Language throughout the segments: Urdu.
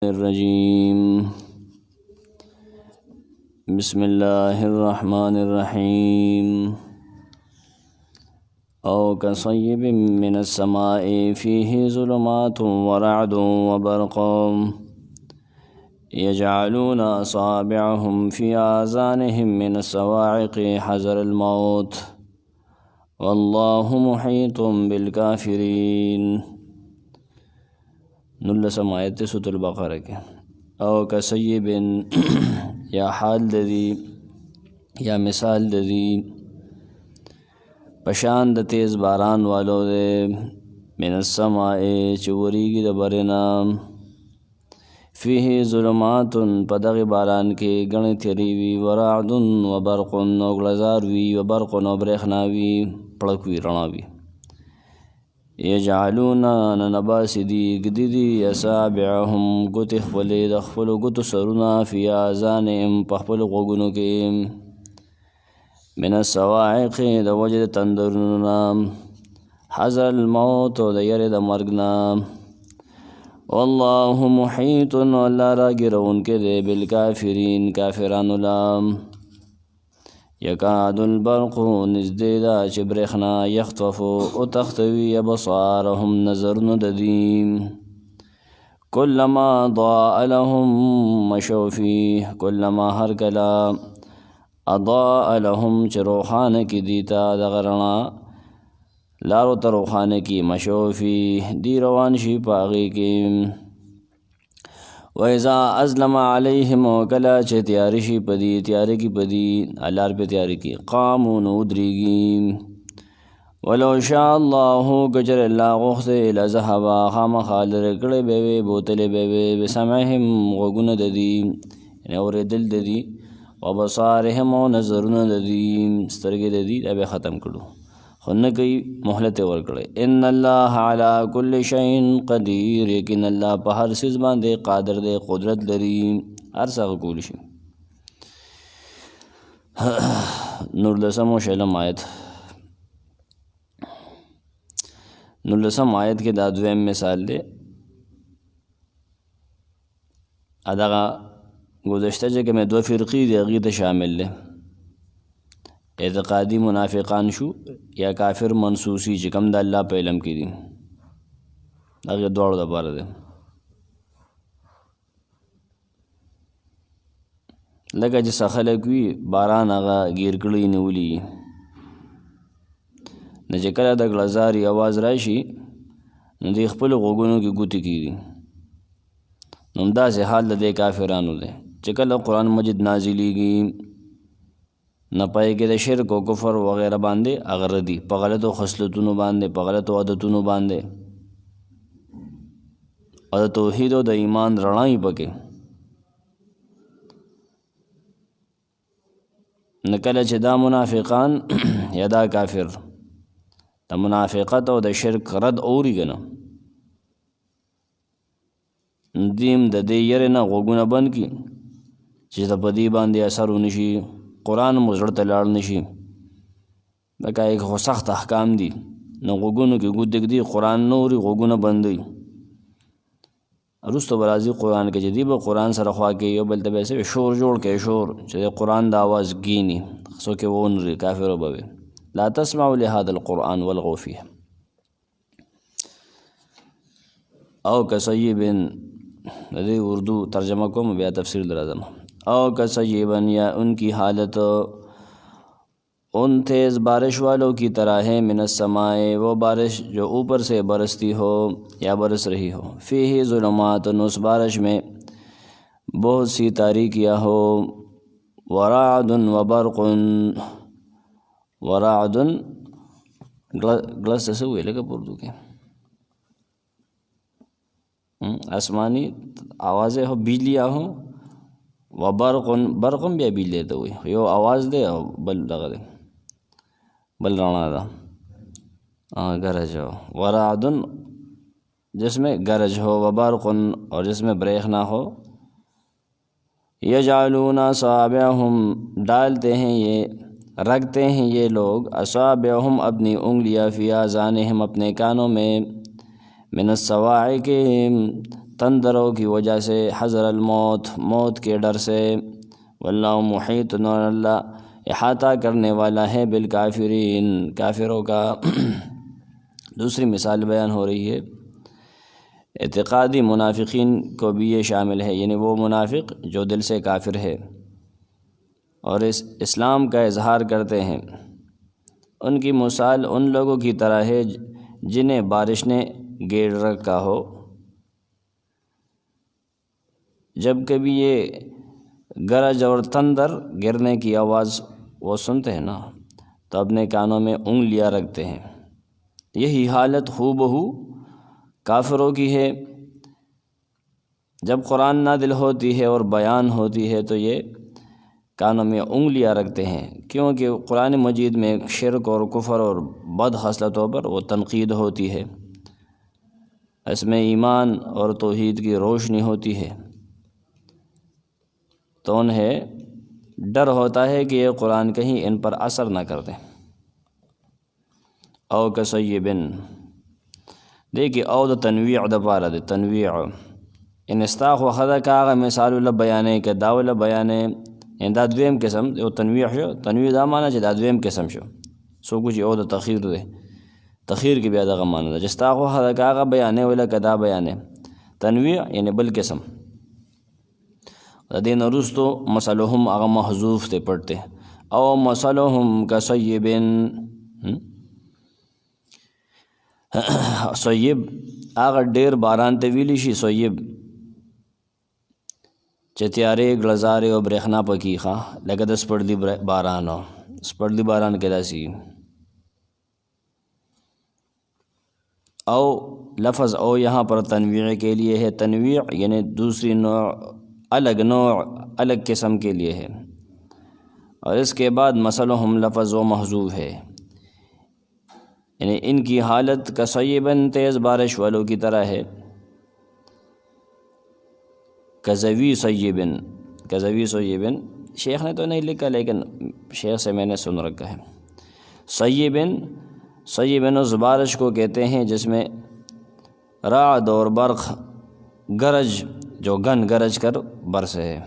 الرجيم بسم الله الرحمن الرحيم أو كصيب من السماء فيه ظلمات ورعد وبرق يجعلون أصابعهم في آذانهم من الصواعق حذر الموت والله محيط بالكافرين. نلسم آیت سورۃ البقرہ کے او کصیب یا حال ددی یا مثال ددی پشان د تیز باران والو دے من السماء چوریگی د برنا فیہ ظلمات پدغ باران کے گن تیریوی ورعد و برق و غلزاروی و برق و برخناوی پڑکوی رناوی یجعلون ننباسدی گدیدی اصابعهم گت خپل د خپل گت سرنا فی آذانهم پخپل غوگونو کې من الصواعق د وجد تندرنا حذر الموت د ير د مرگنا والله محیط والله را گرون کې دے بالکافرین کافرانو لام یکاد البرق نزدیدا چې برېښنا یخطفو او تختوي ابصارهم نظرونه ددیم کلما ضاء لهم مشوا فيه کلما هر کلا اضاء لهم چې روښانه کې دیتا دغه رڼا لارو ته روښانه کې مشوا فيه دی روان شي په هغې کې وَإِذَا أَظْلَمَ عَلَيْهِمْ وَكَلَا چه تیاری شی پدی تیاری کی پدی اللار پہ تیاری کی قاموا نودریگی ولو شاء اللہ کچر اللہ غخت لذهبا خام خالر کڑے بیوے بوتلے بیوے بسمعهم غگن ددی یعنی اور دل ددی وبصارهم و نظرن ددی سترگی ددی اب ختم کرو خن کئی محلت ورکڑے ان اللہ علی کل شیء قدیر یقین اللہ پہ ہر سیز باندے قادر دے قدرت لری ہر ساغ کول شي. نورلسم و شلم آیت نورلسم آیت کے دا دویم مثال دے ادغا گزشتہ جگہ میں دو فرقی دے غیت شامل لے اعتقادی منافقان شو یا کافر منسوسی چې کم د الله په علم کې دي هغه دواړو دپاره دی لکه چې څه خلک وي باران هغه ګیر کړی نیولي نه چې کله د غلزاري اواز راشي نو دوی خپلو غوږونو کې ګوتې کېږي نو همداسې حال د دې کافرانو دی چې کله قرآن مجید نازلیږي نه پای کې د شرک او کفر وغیرہ باندې هغه ردي په غلطو خصلتونو باندې په غلطو عادتونو باندې او د توحید او د ایمان رڼا یې پکې نه کله چې دا منافقان یا دا کافر د منافقت او د شرک رد اوري که نه دیم د دې یرې نه غوږونه بند کړي چې د په دې باندې اثر ونشي قرآن مو زړه ته لاړ نشي لکه یې خو سخت احکام دي نو غوږونو کې ګوت ږدي قرآن نه اوري غوږونه بندوي وروسته به راځي قرآن کې چې دی به قرآن سره خوا کوي یو بل ته به یې شور جوړ کوي شور چې د قرآن د آواز ګیني څوک یې ونري کافر به وي لا تسمعوا لهذا القرآن والغوا فيه او کصیب د دې اردو ترجمه کوم بیا تفسیر درځم او کصیبن یا ان کی حالت ان تیز بارش والوں کی طرح ہے من السماء وہ بارش جو اوپر سے برستی ہو یا برس رہی ہو فیہ ظلمات اس بارش میں بہت سی تاریکیاں ہو ورعد و برق ورعد گلس سے ہوئے لگا اردو کے آسمانی آوازیں ہو بجلیاں ہوں و برقم بیا بیل ته وي یو آواز دی او بل دغه دی بل رڼا ده گرج ہو ورعد جس میں گرج ہو و برق اور جس میں برېښنا ہو یجعلون اصابعهم ڈالتے ہیں یہ رکھتے ہیں یہ لوگ اصابعهم اپنی انگلیاں فی آذانہم اپنے کانوں میں من الصواعق تندروں کی وجہ سے، حذر الموت، موت کے ڈر سے، واللہ محیط، اور اللہ احاطہ کرنے والا ہے بالکافرین، کافروں کا۔ دوسری مثال بیان ہو رہی ہے، اعتقادی منافقین کو بھی یہ شامل ہے، یعنی وہ منافق جو دل سے کافر ہے اور اس اسلام کا اظہار کرتے ہیں، ان کی مثال ان لوگوں کی طرح ہے جنہیں بارش نے گیڑ رکھا ہو۔ جب کبھی یہ گرج اور تندر گرنے کی آواز وہ سنتے ہیں نا تو اپنے کانوں میں انگلیاں رکھتے ہیں۔ یہی حالت ہو بہو کافروں کی ہے۔ جب قرآن نازل ہوتی ہے اور بیان ہوتی ہے تو یہ کانوں میں انگلیاں رکھتے ہیں، کیونکہ قرآن مجید میں شرک اور کفر اور بد خصلتوں پر وہ تنقید ہوتی ہے، اس میں ایمان اور توحید کی روشنی ہوتی ہے، تو انہیں ڈر ہوتا ہے کہ یہ قرآن کہیں ان پر اثر نہ کر دے۔ او کصیبن، دیکھیے او دا تنویع دا پارا دے، تنویع ان استاخ و خدا کاغا مثال اللہ بیانے کہ داول بیانے ان دا دویم قسم او تنویع شو، تنویع دا مانا چھ دا دویم قسم شو، سو کچھ او دا تخیر دے، تخیر کی بیا دا غمانا دا جستاخ و خدا کاغا بیانے ولا کدا بیانے، تنویع یعنی بل قسم۔ دین رستو مثلہم اغا محذوف تے پڑھتے، او مثلہم کصیبن، صیب آغا ډیر باران ته ویلی شي صیب چې تیارې ګلزارې او برېښنا پکې ښه لکه د سپړدي باران سپړدي باران کې داسي، او لفظ او یہاں پر تنویع کے لیے ہے، تنویع یعنی دوسری نوع، الگ قسم کے لیے ہے، اور اس کے بعد مثلہم لفظ و محذوف ہے، یعنی ان کی حالت کصیبن تیز بارش والوں کی طرح ہے، کزوی صیبن، کزوی صیبن شیخ نے تو نہیں لکھا لیکن شیخ سے میں نے سن رکھا ہے۔ صیبن، صیبن اس بارش کو کہتے ہیں جس میں رعد اور برق، گرج جو گن گرج کر برسے ہے،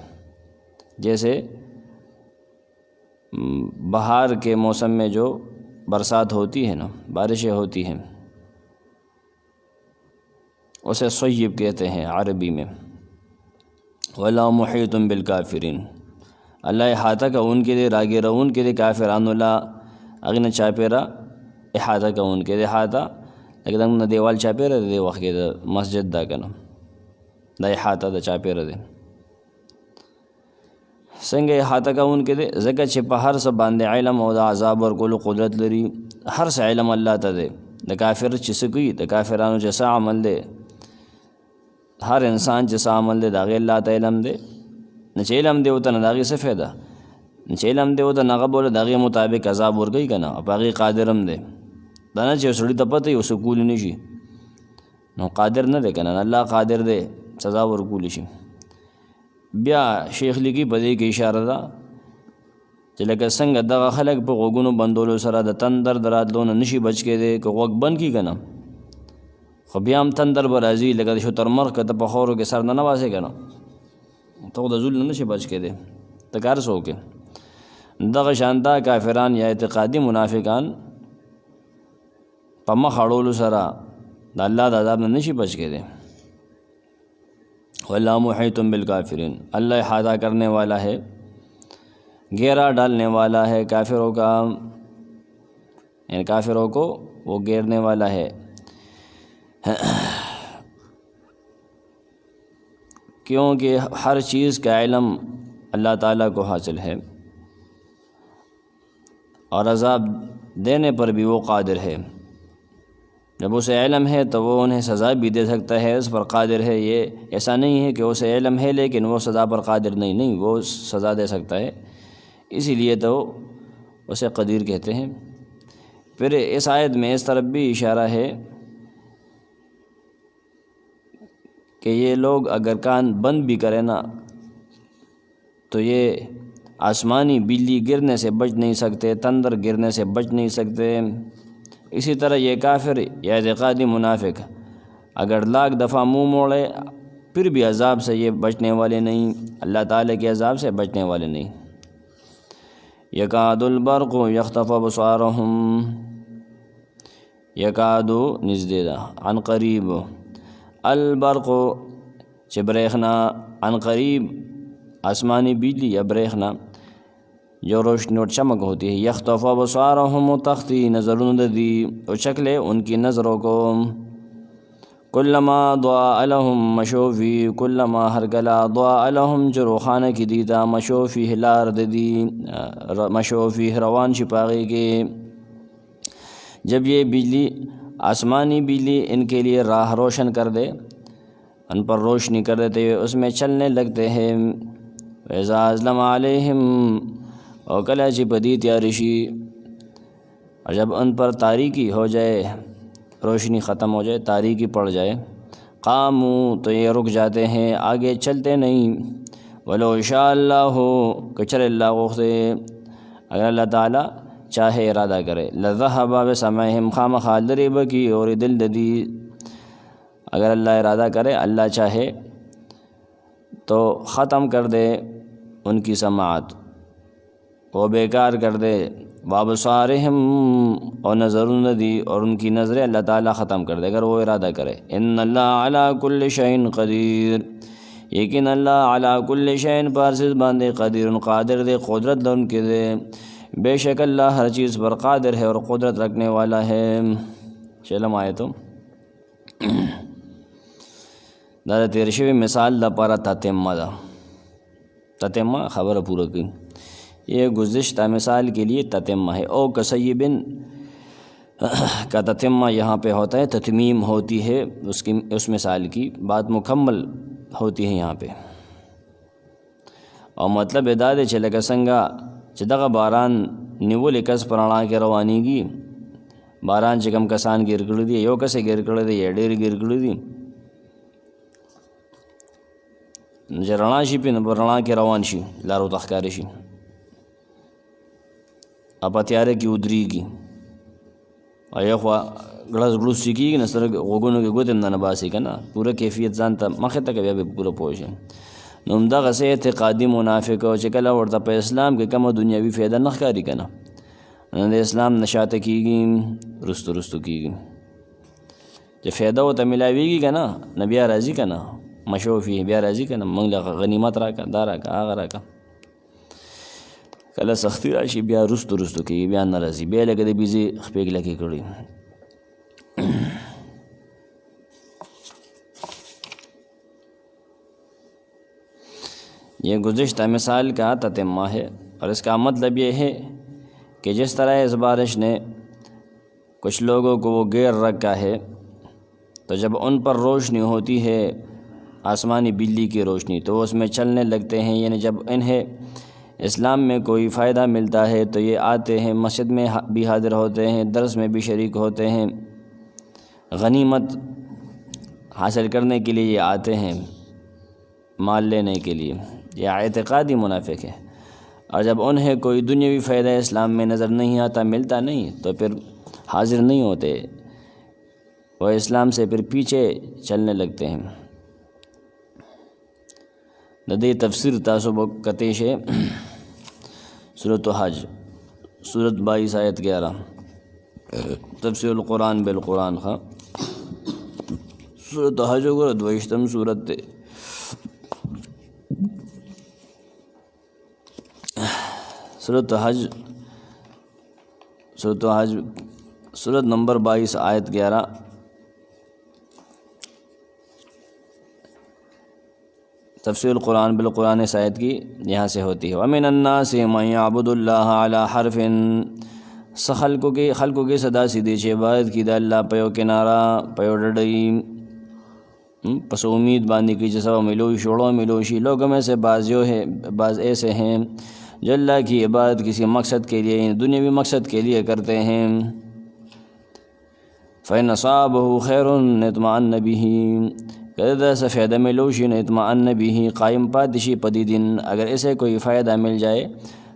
جیسے بہار کے موسم میں جو برسات ہوتی ہے نا، بارشیں ہوتی ہیں، اسے صیب کہتے ہیں عربی میں۔ وَاللَّهُ مُحِيطٌ بِالْكَافِرِينَ، اللہ احاطہ کا ان کے دے راگی رون کے دے کافران اللہ اغن چاپیرا احاطہ کا ان کے دے احاطہ، لیکن انہوں دیوال چاپیرا دے وقت کے دا مسجد دا کنا دا احاطہ دا چاپیرا دے سنگے احاطہ کا ان کے دے ذکر چھپا ہر سب باندے علم او دا عذاب اور کلو قدرت لری، ہر سا علم اللہ تا دے، دا کافر چسکی دا کافرانو چسا عمل دے، ہر انسان چسا عمل دے داغی اللہ تا علم دے، نچے علم دے ہوتا نا داغی سے فیدہ، نچے علم دے ہوتا ناغا بولا داغی مطابق عذاب ورگئی کنا، اپاغی قادرم دے، دانا چھے سڑی تا پتہ ہی اسے کولی نشی، نو قادر نہ دے کنا، اللہ قادر دے سزا ورکولی شی۔ بیا شیخ لگی پدے کی اشارہ دا چې لکه څنګه دغه خلک په غوږونو بندولو سره د تندر د راتلو نه نشي بچ کېدی، که غوږ بند کړي که نه خو بیا هم تندر به راځي، لکه د شترمرغ که ته په خاورو کې سر نه نباسې که نه ته خو د زول نه نشي بچ کېدی، ته کار څه وکړې؟ دغه شانته کافران یا اعتقادي منافقان په مخ اړولو سره د الله د عذاب نه نشي بچ کېدی۔ واللہ محیط بالکافرین، اللہ احاطہ کرنے والا ہے، گھیرا ڈالنے والا ہے کافروں کا، یعنی کافروں کو وہ گھیرنے والا ہے۔ کیونکہ ہر چیز کا علم اللہ تعالیٰ کو حاصل ہے اور عذاب دینے پر بھی وہ قادر ہے، جب اسے علم ہے تو وہ انہیں سزا بھی دے سکتا ہے، اس پر قادر ہے۔ یہ ایسا نہیں ہے کہ اسے علم ہے لیکن وہ سزا پر قادر نہیں، وہ سزا دے سکتا ہے، اسی لیے تو اسے قدیر کہتے ہیں۔ پھر اس آیت میں اس طرف بھی اشارہ ہے کہ یہ لوگ اگر کان بند بھی کریں نا تو یہ آسمانی بجلی گرنے سے بچ نہیں سکتے، تندر گرنے سے بچ نہیں سکتے۔ اسی طرح یہ کافر یا اعتقادی منافق اگر لاکھ دفعہ منہ موڑے پھر بھی عذاب سے یہ بچنے والے نہیں، اللہ تعالیٰ کے عذاب سے بچنے والے نہیں۔ یکاد البرق یخطف ابصارہم، یکاد نزدیدہ، عن قریب، البرق چہ بریخنا، عن قریب آسمانی بجلی یا بریخنا جو روشنی اور چمک ہوتی ہے، یخطف ابصارہم تختی نظرون دی اور شکلے ان کی نظروں کو، کلما ضاء لهم مشوفی، کلما ہر گلا ضاء لهم جو روخانہ کی دیتا، مشوفی لار دی، مشوفی روان شپاغی کے، جب یہ بجلی آسمانی بجلی ان کے لیے راہ روشن کر دے، ان پر روشنی کر دیتے ہوئے اس میں چلنے لگتے ہیں۔ وَإِذَا أَظْلَمَ عَلَيْهِمْ، اور کلا چی پدی تیارشی، اور جب ان پر تاریکی ہو جائے، روشنی ختم ہو جائے، تاریکی پڑ جائے، قاموا تو یہ رک جاتے ہیں، آگے چلتے نہیں۔ وَلَوْ شَاءَ اللَّهُ کہ چل اللہ غوختے، اگر اللہ تعالیٰ چاہے ارادہ کرے، لَذَهَبَ بِسَمْعِهِمْ خامخا لرب کی اور دل ددی، اگر اللہ ارادہ کرے، اللہ چاہے تو ختم کر دے ان کی سماعت، وہ بیکار کر دے، وابصارہم اور نظرون دی اور ان کی نظریں اللہ تعالیٰ ختم کر دے اگر وہ ارادہ کرے۔ ان اللہ علی کل شیء قدیر، یقین اللہ علی کل شیء پارسز باندے قدیر قادر دے، قدرت ان کے دے، بے شک اللہ ہر چیز پر قادر ہے اور قدرت رکھنے والا ہے۔ چلم آئے تو دا تیر شوی مثال دا پارا تتمہ دا، تتمہ خبر پورا کی، یہ گزشتہ مثال کے لیے تتمہ ہے، او کسیبن کا تتمہ یہاں پہ ہوتا ہے، تتمیم ہوتی ہے اس مثال کی، بات مکمل ہوتی ہے یہاں پہ، اور مطلب ادا دے چلے سنگا چدغ باران نیول کس پرانا کے روانیگی، باران چکم کسان گر کړی دی، یو کسے گر کړی دی یا ډیر گر کړی دی، چې رڼا شي پې نو په رڼا کې روان شي، لارو ته ښکاره شي، په تیاره کې ودرېږي، او یو خوا ګړز ګړوز چې کېږي نو سره غوږونو کې ګوتې هم نه باسي که نه، پوره کیفیت ځان ته مخې ته که بیا به پوره پوه شي۔ نو همدغسې اعتقادي منافق او چې کله ورته په اسلام کې کومه دنیاوي فایده نه ښکاري که نه، نو د اسلام نه شاته کېږي، رستو رستو کېږي، چې فایده ورته میلاویږي که نه، نو بیا راځي که نه، مشوفي بیا راځي که نه، موږ له غنیمت راکړه، دا راکړه، هغه راکړه، کله سختی راشي بیا رستو رستو کېږي، بیا نه راځي، بیا لکه د بیزې خپې کلکې کړي۔ یہ گزشتہ مثال کا تتمہ ہے، اور اس کا مطلب یہ ہے کہ جس طرح اس بارش نے کچھ لوگوں کو وہ گیر رکھا ہے، تو جب ان پر روشنی ہوتی ہے آسمانی بجلی کی روشنی تو وہ اس میں چلنے لگتے ہیں، یعنی جب انہیں اسلام میں کوئی فائدہ ملتا ہے تو یہ آتے ہیں، مسجد میں بھی حاضر ہوتے ہیں، درس میں بھی شریک ہوتے ہیں، غنیمت حاصل کرنے کے لیے یہ آتے ہیں، مال لینے کے لیے، یہ اعتقادی منافق ہے۔ اور جب انہیں کوئی دنیاوی فائدہ اسلام میں نظر نہیں آتا، ملتا نہیں، تو پھر حاضر نہیں ہوتے، وہ اسلام سے پھر پیچھے چلنے لگتے ہیں۔ ددی تفسیر تاسو کتیش ہے سورۃ حج، سورت 22 آیت 11، تفسیر القرآن بالقرآن خواہ سورۃ حج وګوره 22 سورت تے، سورۃ حج سورت نمبر 22 آیت 11، تفسیر القرآن بالقرآن اس آیت کی یہاں سے ہوتی ہے۔ وَمِنَ النَّاسِ مَن يَعْبُدُ اللَّهَ عَلَى حَرْفٍ، س خلقوں کی صدا سیدھی چھ عبادت کی دا اللہ پیو کنارا پیو ڈڈئی، پس امید باندھی کی جسا ملوی شوڑوں ملوشی، لوگوں میں سے بعض ایسے ہیں جو اللہ کی عبادت کسی مقصد کے لیے، دنیاوی مقصد کے لیے کرتے ہیں۔ فَإِنْ أَصَابَهُ خَيْرٌ اطْمَأَنَّ بِهِ، کہ سے فائدہ ملوشی نہ اطمئن بھی، قائم پادشی پدی دن، اگر اسے کوئی فائدہ مل جائے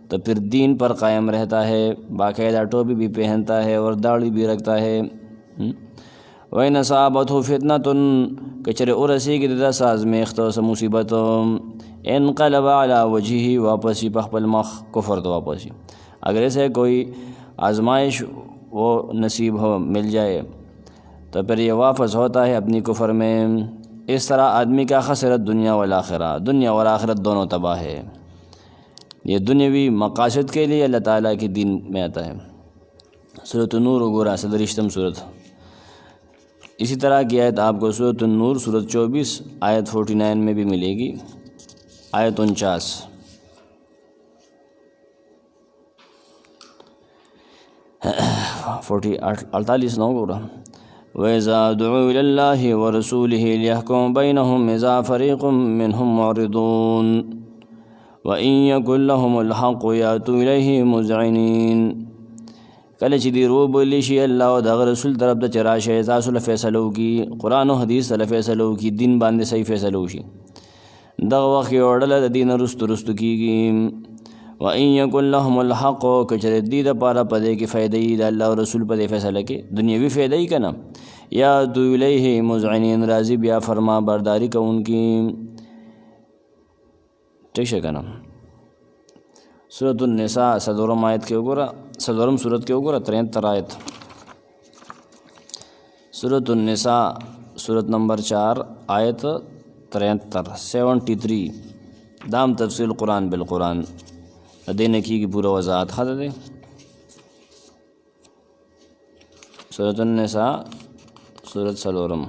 تو پھر دین پر قائم رہتا ہے، باقاعدہ ٹوپی بھی پہنتا ہے اور داڑھی بھی رکھتا ہے۔ وَإِنْ أَصَابَتْهُ فِتْنَةٌ کچرے ارسیگی دا سازمیخت و مصیبت انقلب علی وجہی واپسی پخپل مخ کفر تو واپسی. اگر اسے کوئی آزمائش وہ نصیب ہو مل جائے تو پھر یہ واپس ہوتا ہے اپنی کفر میں. اس طرح آدمی کا خسرت دنیا والآخرہ، دنیا اور آخرت دونوں تباہ ہے. یہ دنیاوی مقاصد کے لیے اللہ تعالیٰ کے دین میں آتا ہے. سورۃ النور وگورا 37 سورت. اسی طرح کی آیت آپ کو سورۃ النور سورت 24 آیت 49 میں بھی ملے گی. آیت 49 48 نو گورا. وَإِذَا دُعُوا إِلَى اللَّهِ وَرَسُولِهِ لِيَحْكُمَ بَيْنَهُمْ إِذَا فَرِيقٌ مِّنْهُمْ مُعْرِضُونَ وَإِن يَكُن لَّهُمُ الْحَقُّ يَأْتُوا إِلَيْهِ مُذْعِنِينَ. کله چې دی رو بولی شي الله او دغه رسول طرف ته چراشه تاسو له فیصلو کی قرآن او حدیث له فیصلو کی دین باندې صحیح فیصلو شي دغه وخت یې وړله د دین رستو کیږي. وَإِن يَكُن لَّهُمُ الْحَقُّ کچره دی د پاره پدې کې فائدې د الله او رسول په دې فیصله کې دنیوي فائدې کنه یا تو الیه مذعنین راضی بیا فرما برداری کوونکی ٹھیک ہے کنه. سورۃ النساء صدورم آیت کے وګوره صدورم سورت کے وګوره 73 آیت. سورۃ النساء سورت نمبر 4 آیت 73 دام تفصیل قرآن بالقرآن دینے کی پورا وضاحت خط دے. سورۃ النساء سورت سلورم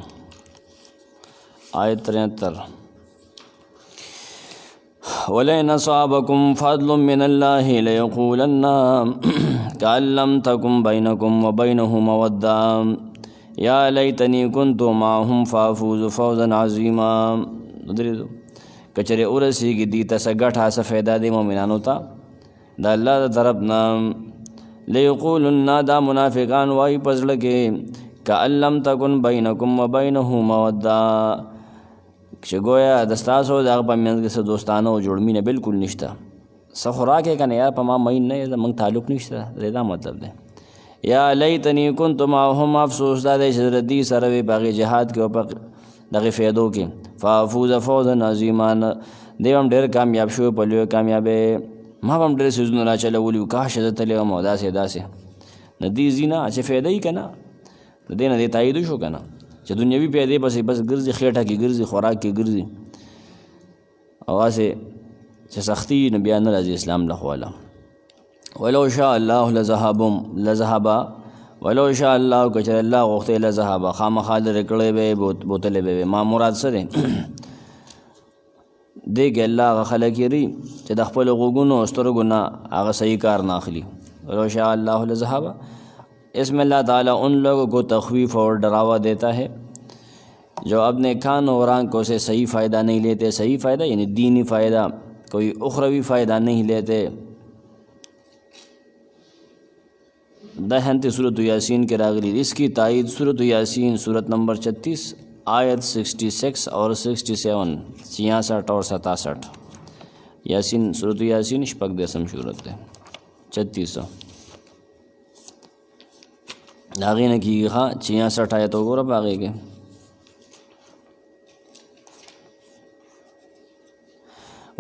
آیت 73. وَلَئِنْ أَصَابَكُمْ فَضْلٌ مِّنَ اللَّهِ لَيَقُولَنَّ كَأَن لَّمْ تَكُن بَيْنَكُمْ وَبَيْنَهُ مَوَدَّةٌ يَا لَيْتَنِي كُنتُ مَعَهُمْ فَأَفُوزَ فَوْزًا عَظِيمًا. کچرے ارسیگی دیتا سا گٹھا سا فیدہ دے مومنانو تا دا اللہ دا طرفنا لیقولن دا منافقان وائی پزڑکے کأن لم تکن بینکم و بینہو مودہ کہ گویا دستاسو دا اغبا منز کے سا دوستانو جوڑمین بالکل نشتا سا خوراکے کنے یا پا ما مین نئے منگ تعلق نشتا ریدہ مطلب دے. یا لیتنی کنتو معاہم افسوس دا دے شدردی سروی باغی جہاد کے اوپر دغی فیدو کی فافوز فوزا عظیمان دیوام ڈیر کامیاب شو پلیو کامیابے ما بام ډېر سیزونه را چلولی کاش زه تللی وم او داسې نه دې ځي نه چې فایده یې که نه د دې نه دې تایید شو که نه چې دنیوي پیدې پسې بس ګرځي خېټه کې ګرځي خوراک کې ګرځي او هسې چې سختي نو بیا نه راځي اسلام له خواله. ولو شاء الله لذهب ولو شاء الله که چېرې الله غوښتی لذهب خامخا لرې کړی به یې بوتلی به ما مراد څه دی دے کہ اللہ آغا خلق ری چې د خپل غوږونو او سترګو نه هغه صحیح کار نہ اخلی. ولو شاء اللہ لذهب اس میں اللہ تعالیٰ ان لوگوں کو تخویف اور ڈراوا دیتا ہے جو اپنے کان اور آنکھوں سے صحیح فائدہ نہیں لیتے. صحیح فائدہ یعنی دینی فائدہ کوئی اخروی فائدہ نہیں لیتے. دہنتی صورت یاسین کے راغلی اس کی تائید صورت یاسین صورت نمبر 36 آیت 66 اور 67 66 اور 67 یاسین صورت یاسین شپږ دسم صورت ہے 36 داغی نے کی خواہ 66 آیت وګوره باغی کے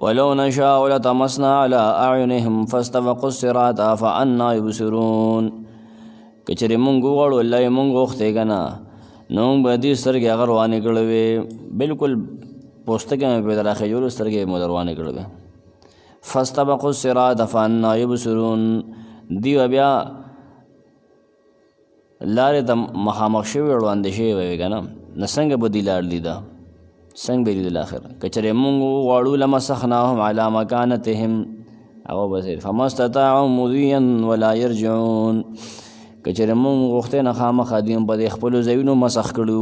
وَلَوْ نَشَاءُ لَطَمَسْنَا عَلَىٰ أَعْيُنِهِمْ فَاسْتَبَقُوا الصِّرَاطَ فَأَنَّىٰ يُبْصِرُونَ کچری مونږ غواړو الله یې مونږ غوښتی که نه نو مونږ به دې سترګې هغه روانې کړې وې بالکل پوستکې مې پرې راخېجولو سترګې مې روانې کړې وې. فاستبقوا الصراط فأنىٰ يبصرون دوی بیا لارې ته مخامخ شوي وړاندې شوي وې که نه نو څنګه به دوی لار لیده څنګه به لیدل آخر که چېرې مونږ وغواړو لمسخناهم علی مکانتهم هغه به فما استطاعوا مضیا ولا یرجعون که چېرې مونږ غوښتی نه خامخا دوی هم په دې خپلو ځایونو مسخ کړي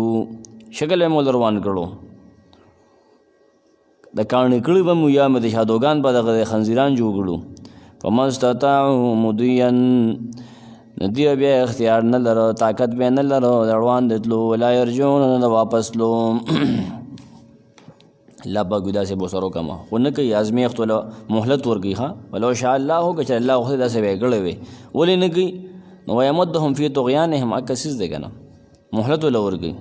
شکل یې مو روان کړو د کاڼې کړي به مو یا مې د شادوګان په دغه خنزیران جوړ کړو. فما استطاعوا مضیا دوی بیا اختیار نه لره طاقت به نه لره د روان د تلو ولا یرجعون نه د واپس تلو اللہ پاک دا سے بسرو کما خو نه کوي ازمیخت ولا مهلت ورکوي ښه ولو شاء الله که چې الله خو داسې به یې کړی وی ولې نه کوي نو ویمدهم فی طغیانهم اکسیز دی که نه مهلت ولا ورکوي.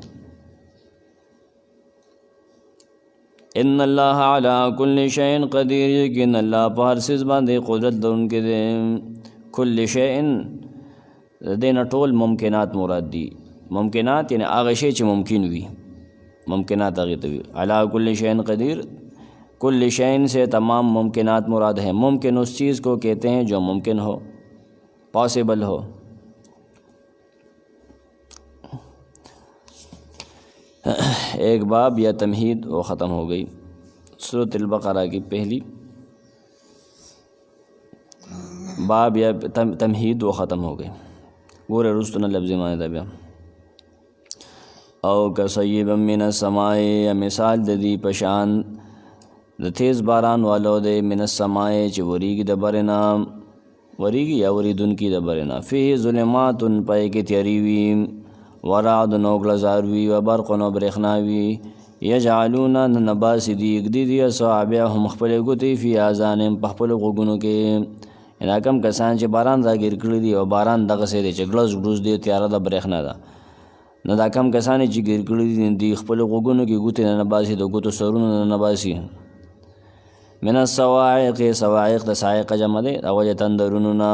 ان الله علی کل شیء قدیر، یقینا الله په هر څیز باندې قدرت لرونکی دی. کل شیء دین ټول ممکنات مراد دي. ممکنات یعنی هغه شی چې ممکن وي، ممکنات هغه ته وي. علی کل شیء قدیر، کل شیء سے تمام ممکنات مراد ہیں. ممکن اس چیز کو کہتے ہیں جو ممکن ہو، پاسبل ہو. ایک باب یا تمہید وہ ختم ہو گئی. سورۃ البقرہ کی پہلی باب یا تمہید وہ ختم ہو گئی. گورے رستنا لفظ مانے دا بیا. او کصیب من السماء، مثال د دې پشان د تیز باران والو د من السماء چې وریږي د برنا، وریږي یا وریدونکي د برنا. فيه ظلمات، پای کې تیاری وي. ورعد نوګلزار وي. وبرق نو برېښنا وي. یجعلون نباس دی اگدی دی اصحابهم خپل ګوتې فی آذانهم په خپل غوږونو کې. یعنې کم کسان چې باران راګیر کړي دي او باران دغسې دی چې ګړز ګړوز دی تیاره د برېښنا ده، نو دا کم کسان چې ګیر کړي دي خپل غوږونو کې ګوتې نه نباسي، د ګوتو سرونه نه نباسي. من الصواعق، صواعق د صاعقه جمع دی، د وجه تندرونو نه.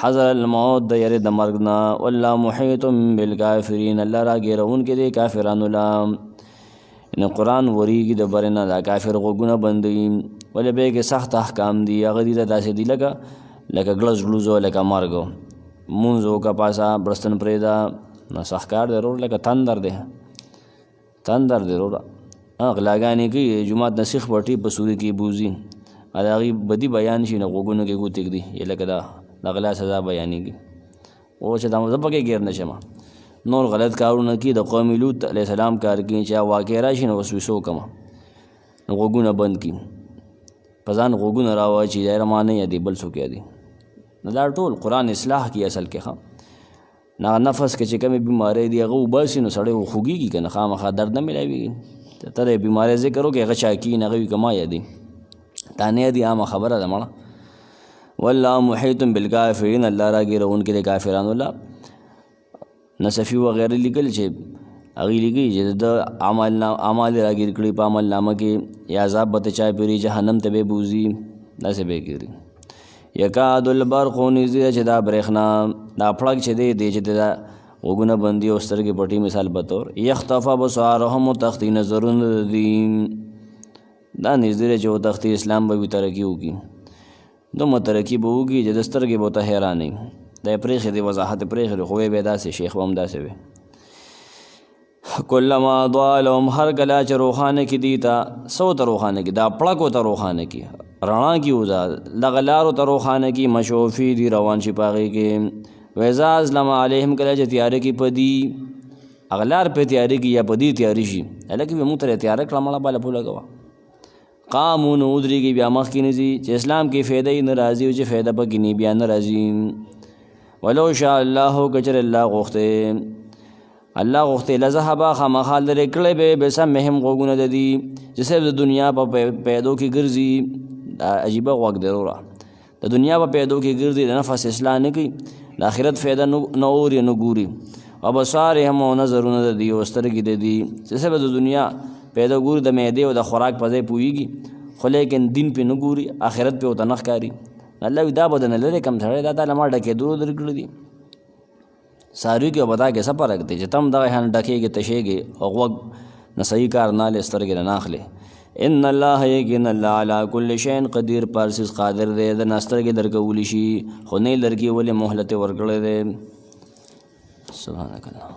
حذر الموت، د یری د مرګ نه. والله محیط بالکافرین، الله راګیرونکی دی کافرانو له. یعنې قرآن وریږي د برې نه، دا کافر غوږونه بندوي. ولې به کې سخت احکام دي، هغه دي ته داسې دي لکه ګړز ګړوز او لکه مرګ. مونځ وکړه پاسه برستن پرېږده، نو سخت کار دی ورور، لکه تندر دی، تندر دی وروره. غلاګانې کوي، جومات نه سیخ پټي په سوري کې بوځي، د هغې بدي بیان شي نو غوږونو کې ګوتې ږدي، یا لکه د غلا سزا بیانېږي. او چې دا زه پکې ګیر نه شم. نور غلط کارونه کوي، د قوم لوط علیه السلام کار کوي چې واقع راشي نو وسوسه وکړمه، نو غوږونه بند کړي، په ځان غوږونه راواچي، یاره ما نه یادي بل څوک یادي. نو دا ټول قرآن اصلاح کوي اصل کې. ښه نه نفس کې چې کومې بیمارۍ دي هغه وباسي نو سړی وخوږېږي که نه، خامخا درد نه میلاوېږي. ته د بیمارۍ ذکر وکړې هغه چا کي نه، هغه وي که ما یادي، تا نه یادي، عامه خبره ده مړه. والله محیط بالکافرین، الله راګیرونکی دی کافرانو له. نصفي وغیره لیکل چې هغې لیکي چې د اعمال راګیر کړي په عمل نامه کې، یا عذاب به ته چا پیري، جهنم ته به بوځي، داسې به یې کړي. یکاد البرق، نږدې ده چې دا برېښنا، دا پړک چې دی چې دا غوږونه بندي او سترګې پټي، مثال په طور. یخطف ابصارهم، وتښتي نظرونه د دوی، دا نږدې ده چې وتښتي، اسلام به وي ترقي وکړي، دومره ترقي به وکړي چې د سترګې به ورته حیرانوي. دا یې پرېښې دی وضاحت پرېښې دی، خو وی به داسې شیخ به هم داسې وي. کلما اضاء لهم، هر کله چې روښانه کړي دوی ته، څه ورته روښانه کړي؟ دا پړک ورته روښانه کړي، رڼا کړي وځه، دغه لار ورته روښانه کړي، مشوا فی دي روان شي په هغې کې. وإذا أظلم علیهم، کله چې تیاره کړي په دي، هغه لار پرې تیاره کړي یا په دې تیارې شي، هلکه بیا موږ ته تیاره کړه مړه باله پوله کوه. قامو، نو ودرېږي، بیا مخکې نه ځي چې اسلام کې فایده یې نه راځي، او چې فایده پکې نه بیا نه راځي. ولو شاء الله، که چېرې الله غوښتی، الله غوښتی، لذهبه، خامخا لرې کړی به بسمعهم غوږونه د دي چې صرف د دنیا په پیدو کې ګرځي. دا عجیبه غوږ دی وروره، د دنیا په پیدو کې ګرځي، د نفس اصلاح نه کوي، د آخرت فایده نه اوري نه ګوري. وبصارهم، او نظرونه د دي او سترګې د دي چې صرف د دنیا پیدا ګوري، د معدې او د خوراک په ځای پوهېږي، خو لیکن دین پې نه ګوري، آخرت پې ورته نه ښکاري. الله وي دا به د نه لرې کم سړی، دا تعالی ما ډکېدلو درکړي دي. څاروي کې او بدا کې څه فرق دی چې تم دغه شان ډکېږي، تشېږي، او غوږ نه صحیح کار نه اخلې، سترګې نه اخلې. ان الله، یقینا الله، علی کل شیء قدیر، پر هر څیز قادر دی. د نه سترګې درکولی شي، خو نه یې لرګي ولې مهلت یې ورکړی دی. سبحانک الله.